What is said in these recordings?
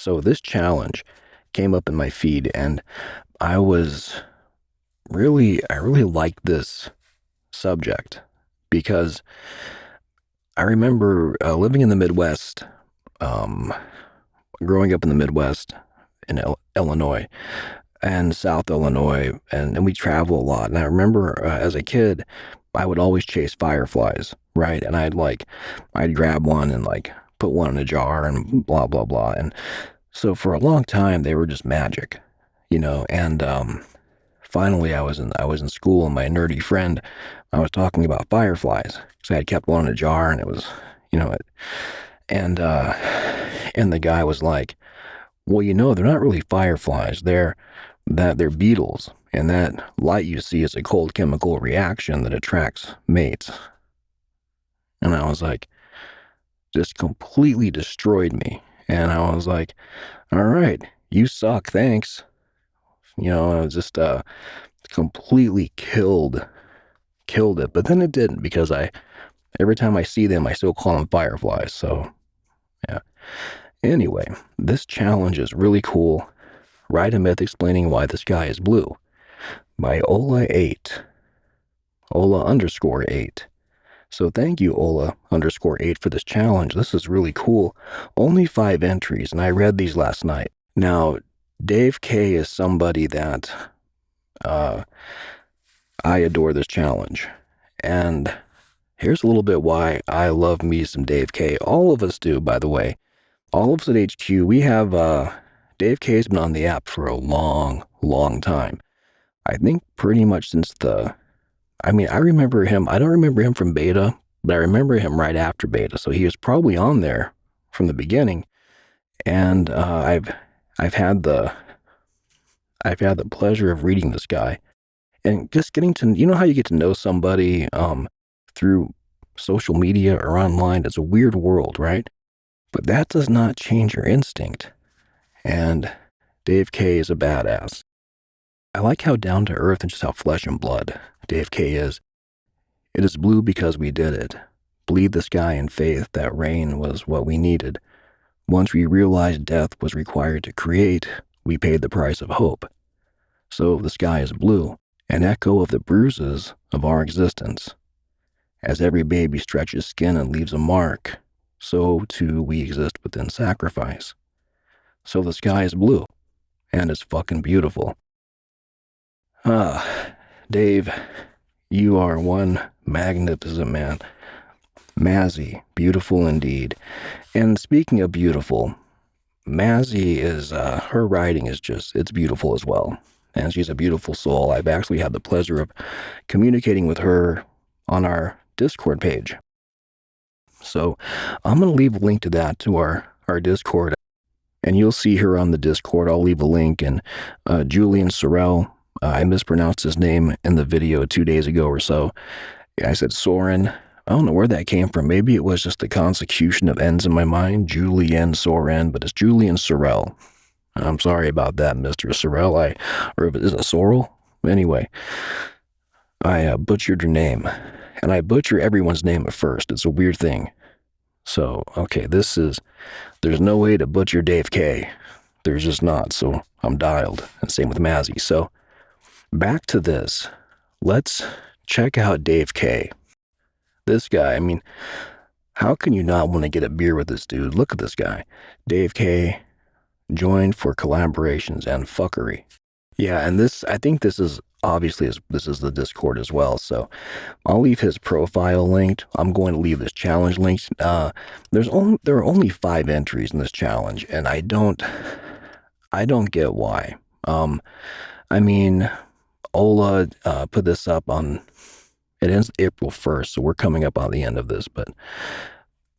So this challenge came up in my feed, and I really liked this subject because I remember living in the Midwest, um, growing up in the Midwest in Illinois and South Illinois, and we travel a lot. And I remember as a kid, I would always chase fireflies, right? And I'd grab one and like put one in a jar and blah, blah, blah. And so for a long time, they were just magic, and finally I was in school, and my nerdy friend, I was talking about fireflies because I had kept one in a jar, and it was, you know, it, and the guy was like, "Well, they're not really fireflies. They're beetles, and that light you see is a cold chemical reaction that attracts mates." And I was like, just completely destroyed me. And I was like, "All right, you suck. Thanks." I was just completely killed it. But then it didn't, because every time I see them, I still call them fireflies. So yeah. Anyway, this challenge is really cool. Write a myth explaining why the sky is blue by Ola8. Ola_8. So thank you, Ola_8, for this challenge. This is really cool. Only 5 entries, and I read these last night. Now, Dave K is somebody that I adore this challenge. And here's a little bit why I love me some Dave K. All of us do, by the way. All of us at HQ, we have Dave K's been on the app for a long, long time. I think pretty much since I remember him. I don't remember him from beta, but I remember him right after beta. So he was probably on there from the beginning. And I've had the pleasure of reading this guy and just getting to, how you get to know somebody through social media or online. It's a weird world, right? But that does not change your instinct. And Dave K is a badass. I like how down to earth and just how flesh and blood Dave K is. It is blue because we did it. Bleed the sky in faith that rain was what we needed. Once we realized death was required to create, we paid the price of hope. So the sky is blue, an echo of the bruises of our existence. As every baby stretches skin and leaves a mark, so too we exist within sacrifice. So the sky is blue, and it's fucking beautiful. Dave, you are one magnificent man. Mazzy, beautiful indeed. And speaking of beautiful, Mazzy is, her writing is it's beautiful as well. And she's a beautiful soul. I've actually had the pleasure of communicating with her on our Discord page. So I'm going to leave a link to that, to our Discord. And you'll see her on the Discord. I'll leave a link. And Julian Sorrell, I mispronounced his name in the video 2 days ago or so. I said Soren. I don't know where that came from. Maybe it was just the consecution of N's in my mind. Julian Soren, but it's Julian Sorrell. I'm sorry about that, Mr. Sorrell. Or if it is a Sorrel. Anyway, I butchered your name. And I butcher everyone's name at first. It's a weird thing. So, okay, there's no way to butcher Dave K. There's just not. So I'm dialed. And same with Mazzy. So back to this. Let's check out Dave K. This guy, how can you not want to get a beer with this dude? Look at this guy. Dave K. joined for collaborations and fuckery. Yeah, and I think this is obviously this is the Discord as well. So I'll leave his profile linked. I'm going to leave this challenge linked. There are only 5 entries in this challenge, and I don't get why. Ola put this up on. It ends April 1st, so we're coming up on the end of this, but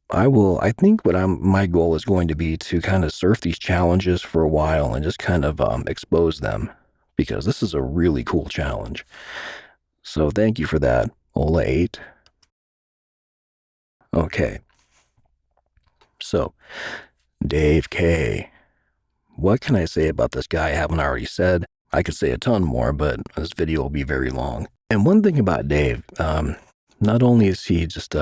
I think my goal is going to be to kind of surf these challenges for a while and just kind of expose them, because this is a really cool challenge. So thank you for that, Ola8. Okay. So, Dave K. What can I say about this guy I haven't already said? I could say a ton more, but this video will be very long. And one thing about Dave, not only is he just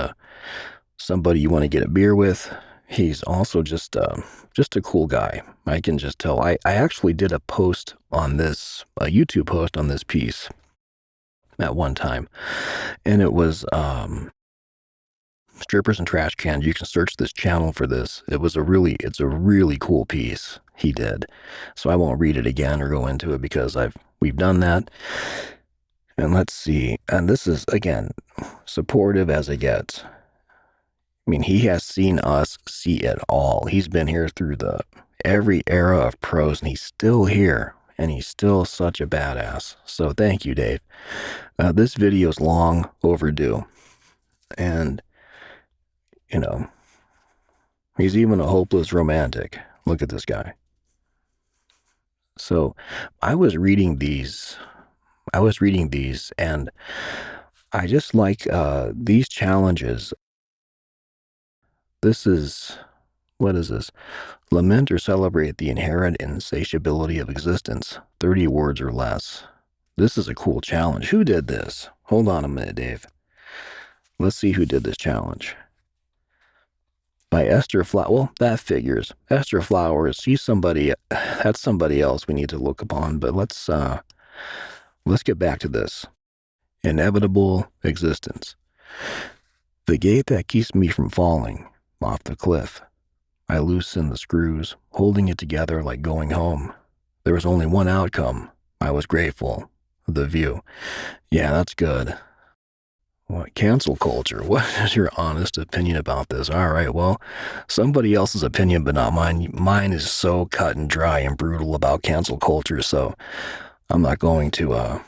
somebody you want to get a beer with, he's also just a cool guy. I can just tell. I actually did a post on this, a YouTube post on this piece at one time, and it was strippers and trash cans. You can search this channel for this. It's a really cool piece he did. So I won't read it again or go into it because we've done that. And let's see. And this is again supportive as it gets. I mean, he has seen us see it all. He's been here through every era of pros, and he's still here, and he's still such a badass. So thank you, Dave. This video is long overdue, and you know, he's even a hopeless romantic. Look at this guy. So I was reading these, and I just like these challenges. What is this? Lament or celebrate the inherent insatiability of existence. 30 words or less. This is a cool challenge. Who did this? Hold on a minute, Dave. Let's see who did this challenge. By Esther Flower. Well, that figures. Esther Flowers. That's somebody else we need to look upon. But let's get back to this. Inevitable existence. The gate that keeps me from falling off the cliff. I loosen the screws, holding it together like going home. There was only one outcome. I was grateful. The view. Yeah, that's good. What, cancel culture? What is your honest opinion about this? All right, well, somebody else's opinion, but not mine. Mine is so cut and dry and brutal about cancel culture, so I'm not going to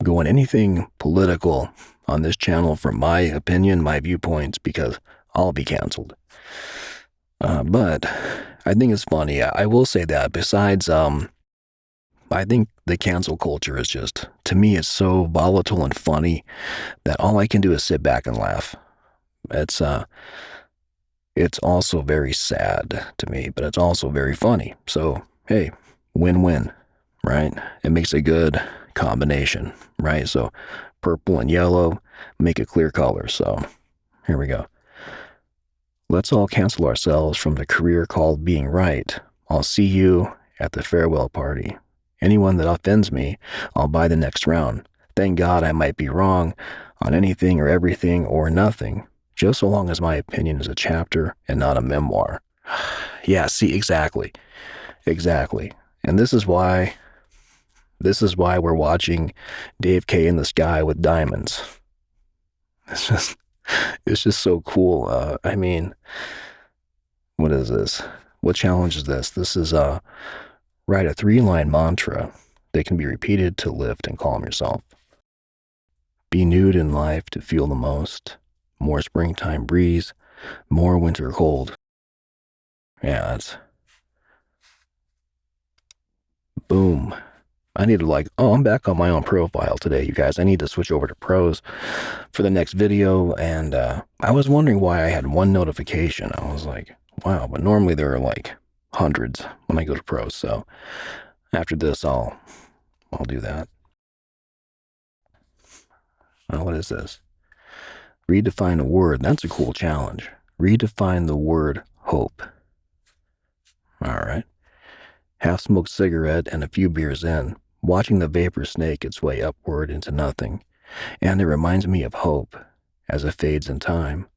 go in anything political on this channel from my opinion, my viewpoints, because I'll be canceled. But I think it's funny. I will say that besides, I think the cancel culture is just, to me, it's so volatile and funny that all I can do is sit back and laugh. It's also very sad to me, but it's also very funny. So, hey, win-win, right? It makes a good combination, right? So purple and yellow make a clear color. So here we go. Let's all cancel ourselves from the career called being right. I'll see you at the farewell party. Anyone that offends me, I'll buy the next round. Thank God I might be wrong on anything or everything or nothing, just so long as my opinion is a chapter and not a memoir. Yeah, see, exactly. Exactly. And this is why we're watching Dave K in the sky with diamonds. It's just so cool. I mean, what is this? What challenge is this? This is write a 3-line mantra that can be repeated to lift and calm yourself. Be nude in life to feel the most. More springtime breeze, more winter cold. Yeah, that's boom. I need to I'm back on my own profile today, you guys. I need to switch over to pros for the next video. And I was wondering why I had one notification. I was like, wow, but normally there are like hundreds when I go to pros. So after this, I'll do that. What is this? Redefine a word. That's a cool challenge. Redefine the word hope. All right. Half-smoked cigarette and a few beers in, watching the vapor snake its way upward into nothing. And it reminds me of hope as it fades in time,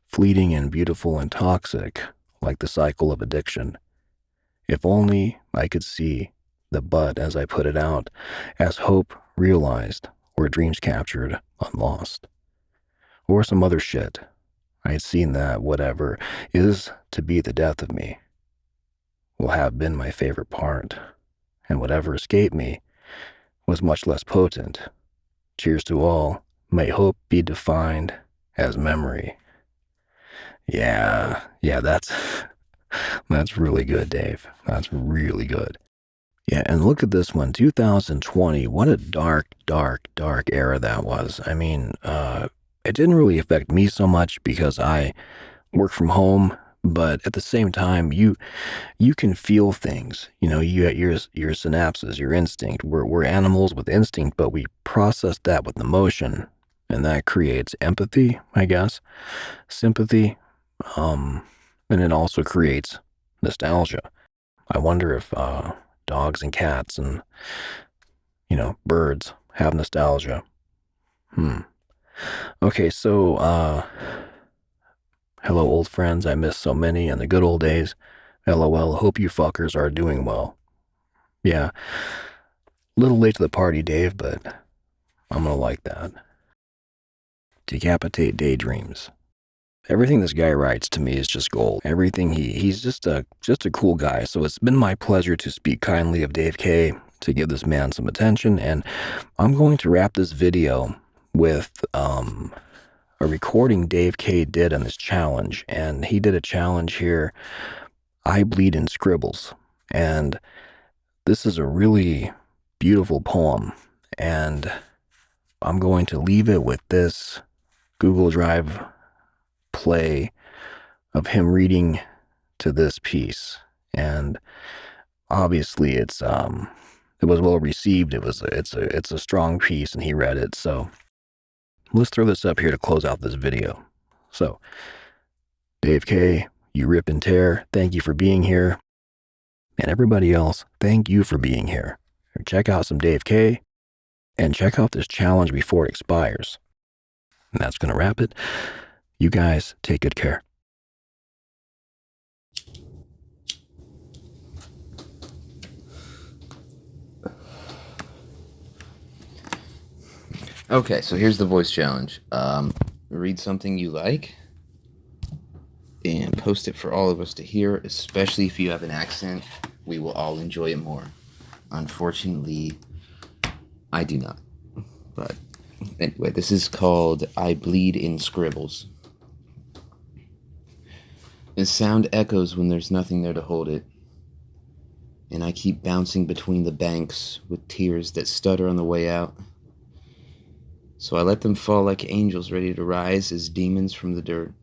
fleeting and beautiful and toxic, like the cycle of addiction. If only I could see the bud as I put it out, as hope realized or dreams captured unlost. Or some other shit. I had seen that whatever is to be the death of me will have been my favorite part, and whatever escaped me was much less potent. Cheers to all. May hope be defined as memory. Yeah, that's really good, Dave. That's really good. Yeah, and look at this one, 2020. What a dark era that was. I mean, it didn't really affect me so much because I work from home, but at the same time, you can feel things. You know, your synapses, your instinct. We're animals with instinct, but we process that with emotion, and that creates empathy, I guess, sympathy. And it also creates nostalgia. I wonder if dogs and cats and, birds have nostalgia. Okay, so, hello, old friends. I miss so many in the good old days. LOL. Hope you fuckers are doing well. Yeah. A little late to the party, Dave, but I'm gonna like that. Decapitate daydreams. Everything this guy writes to me is just gold. Everything he's just a cool guy. So it's been my pleasure to speak kindly of Dave K, to give this man some attention, and I'm going to wrap this video with a recording Dave K did on this challenge. And he did a challenge here, I Bleed in Scribbles. And this is a really beautiful poem. And I'm going to leave it with this Google Drive play of him reading to this piece. And obviously it was well received. It's a strong piece, and he read it. So let's throw this up here to close out this video. So, Dave K, you rip and tear, thank you for being here. And everybody else, thank you for being here. Check out some Dave K, and check out this challenge before it expires. And that's going to wrap it. You guys take good care. Okay, so here's the voice challenge. Read something you like and post it for all of us to hear, especially if you have an accent. We will all enjoy it more. Unfortunately, I do not. But anyway, this is called I Bleed in Scribbles. The sound echoes when there's nothing there to hold it, and I keep bouncing between the banks with tears that stutter on the way out. So I let them fall like angels ready to rise as demons from the dirt.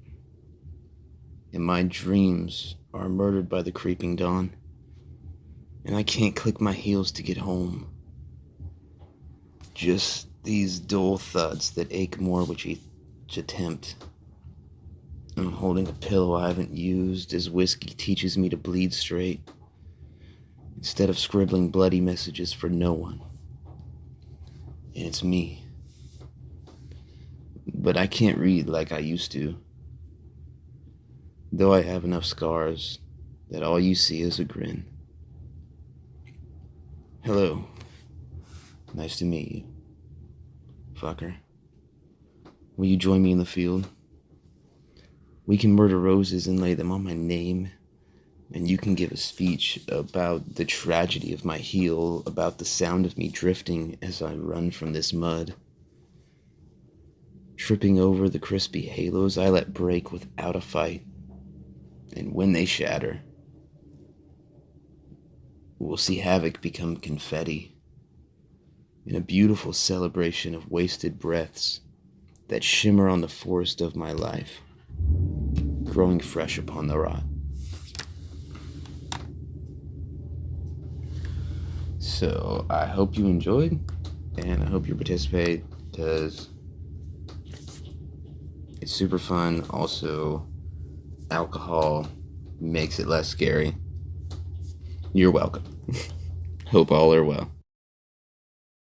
And my dreams are murdered by the creeping dawn, and I can't click my heels to get home. Just these dull thuds that ache more with each attempt. I'm holding a pillow I haven't used as whiskey teaches me to bleed straight, instead of scribbling bloody messages for no one. And it's me. But I can't read like I used to, though I have enough scars that all you see is a grin. Hello. Nice to meet you, fucker. Will you join me in the field? We can murder roses and lay them on my name, and you can give a speech about the tragedy of my heel, about the sound of me drifting as I run from this mud. Tripping over the crispy halos I let break without a fight. And when they shatter, we'll see havoc become confetti in a beautiful celebration of wasted breaths that shimmer on the forest of my life, growing fresh upon the rot. So I hope you enjoyed, and I hope you participate, because it's super fun. Also, alcohol makes it less scary. You're welcome. Hope all are well.